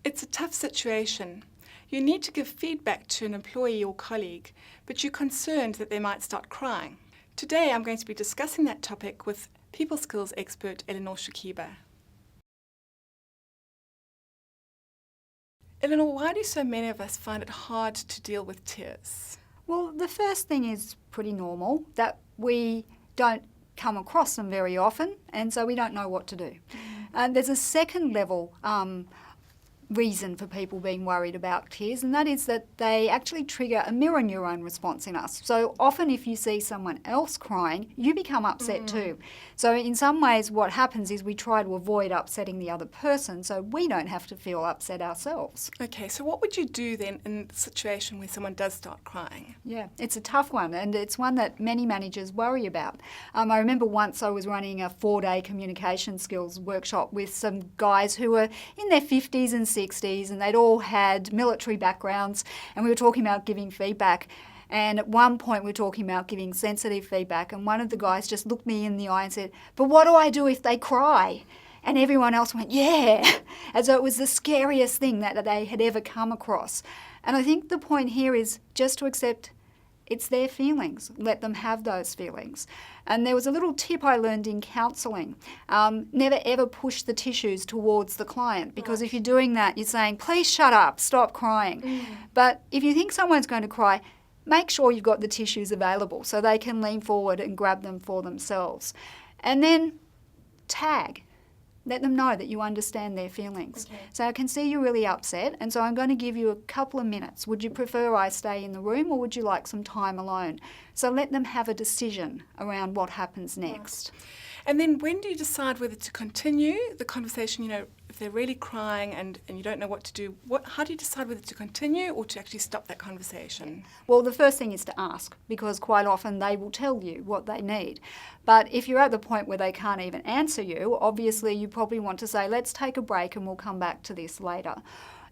It's a tough situation. You need to give feedback to an employee or colleague, but you're concerned that they might start crying. Today I'm going to be discussing that topic with people skills expert Eleanor Shakiba. Eleanor, why do so many of us find it hard to deal with tears? Well, the first thing is pretty normal, that we don't come across them very often, and so we don't know what to do. And there's a second level reason for people being worried about tears, and that is that they actually trigger a mirror neuron response in us. So often if you see someone else crying, you become upset too. So in some ways what happens is we try to avoid upsetting the other person so we don't have to feel upset ourselves. Okay, so what would you do then in the situation where someone does start crying? Yeah, it's a tough one, and it's one that many managers worry about. I remember once I was running a 4-day communication skills workshop with some guys who were in their 50s and 60s, and they'd all had military backgrounds, and we were talking about giving feedback. And at one point we were talking about giving sensitive feedback, and one of the guys just looked me in the eye and said, "But what do I do if they cry?" And everyone else went, "Yeah," as though it was the scariest thing that they had ever come across. And I think the point here is just to accept it's their feelings. Let them have those feelings. And there was a little tip I learned in counselling. Never ever push the tissues towards the client, because if you're doing that, you're saying, "Please shut up, stop crying." But if you think someone's going to cry, make sure you've got the tissues available so they can lean forward and grab them for themselves. And then tag. Let them know that you understand their feelings. Okay. So I can see you're really upset, and so I'm going to give you a couple of minutes. Would you prefer I stay in the room, or would you like some time alone? So let them have a decision around what happens next. And then when do you decide whether to continue the conversation? You know, if they're really crying and you don't know what to do, how do you decide whether to continue or to actually stop that conversation? Well, the first thing is to ask, because quite often they will tell you what they need. But if you're at the point where they can't even answer you, obviously you probably want to say, "Let's take a break and we'll come back to this later."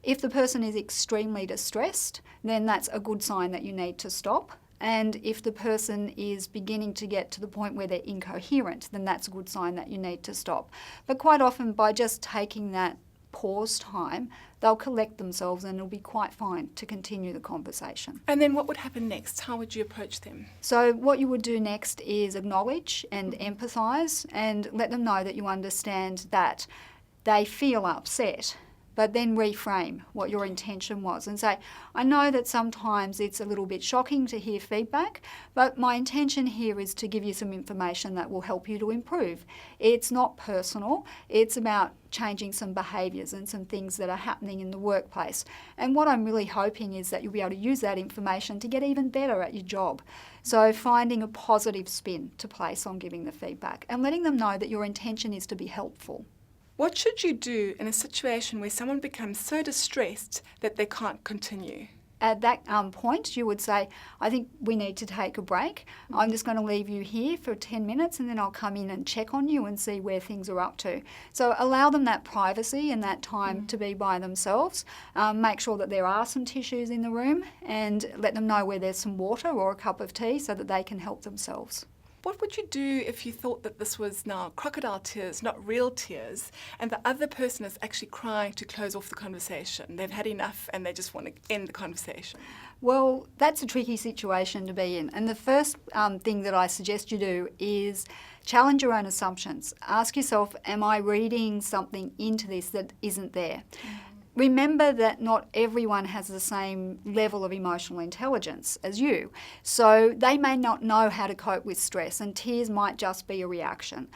If the person is extremely distressed, then that's a good sign that you need to stop. And if the person is beginning to get to the point where they're incoherent, then that's a good sign that you need to stop. But quite often, by just taking that pause time, they'll collect themselves and it'll be quite fine to continue the conversation. And then what would happen next? How would you approach them? So what you would do next is acknowledge and empathise and let them know that you understand that they feel upset, but then reframe what your intention was and say, "I know that sometimes it's a little bit shocking to hear feedback, but my intention here is to give you some information that will help you to improve. It's not personal, it's about changing some behaviours and some things that are happening in the workplace. And what I'm really hoping is that you'll be able to use that information to get even better at your job." So finding a positive spin to place on giving the feedback and letting them know that your intention is to be helpful. What should you do in a situation where someone becomes so distressed that they can't continue? At that point, you would say, "I think we need to take a break. I'm just going to leave you here for 10 minutes and then I'll come in and check on you and see where things are up to." So allow them that privacy and that time to be by themselves. Make sure that there are some tissues in the room and let them know where there's some water or a cup of tea so that they can help themselves. What would you do if you thought that this was now crocodile tears, not real tears, and the other person is actually crying to close off the conversation? They've had enough and they just want to end the conversation. Well, that's a tricky situation to be in. And the first thing that I suggest you do is challenge your own assumptions. Ask yourself, am I reading something into this that isn't there? Remember that not everyone has the same level of emotional intelligence as you. So they may not know how to cope with stress, and tears might just be a reaction.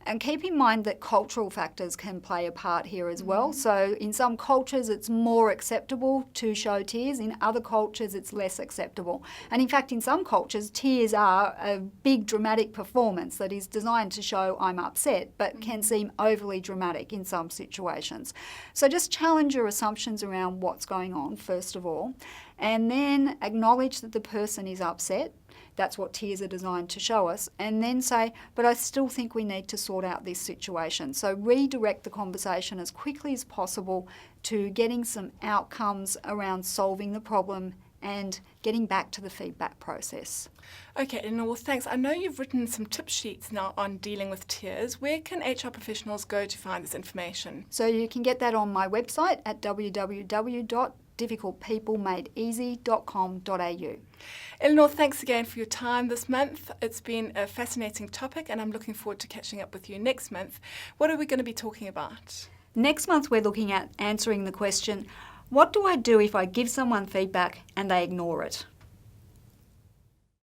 And keep in mind that cultural factors can play a part here as well. So in some cultures it's more acceptable to show tears, in other cultures it's less acceptable. And in fact in some cultures tears are a big dramatic performance that is designed to show I'm upset, but can seem overly dramatic in some situations. So just challenge your assumptions around what's going on first of all, and then acknowledge that the person is upset. That's what tears are designed to show us. And then say, "But I still think we need to sort out this situation." So redirect the conversation as quickly as possible to getting some outcomes around solving the problem and getting back to the feedback process. Okay, Eleanor, well, thanks. I know you've written some tip sheets now on dealing with tears. Where can HR professionals go to find this information? So you can get that on my website at www.difficultpeoplemadeeasy.com.au. Eleanor, thanks again for your time this month. It's been a fascinating topic and I'm looking forward to catching up with you next month. What are we going to be talking about? Next month we're looking at answering the question, what do I do if I give someone feedback and they ignore it?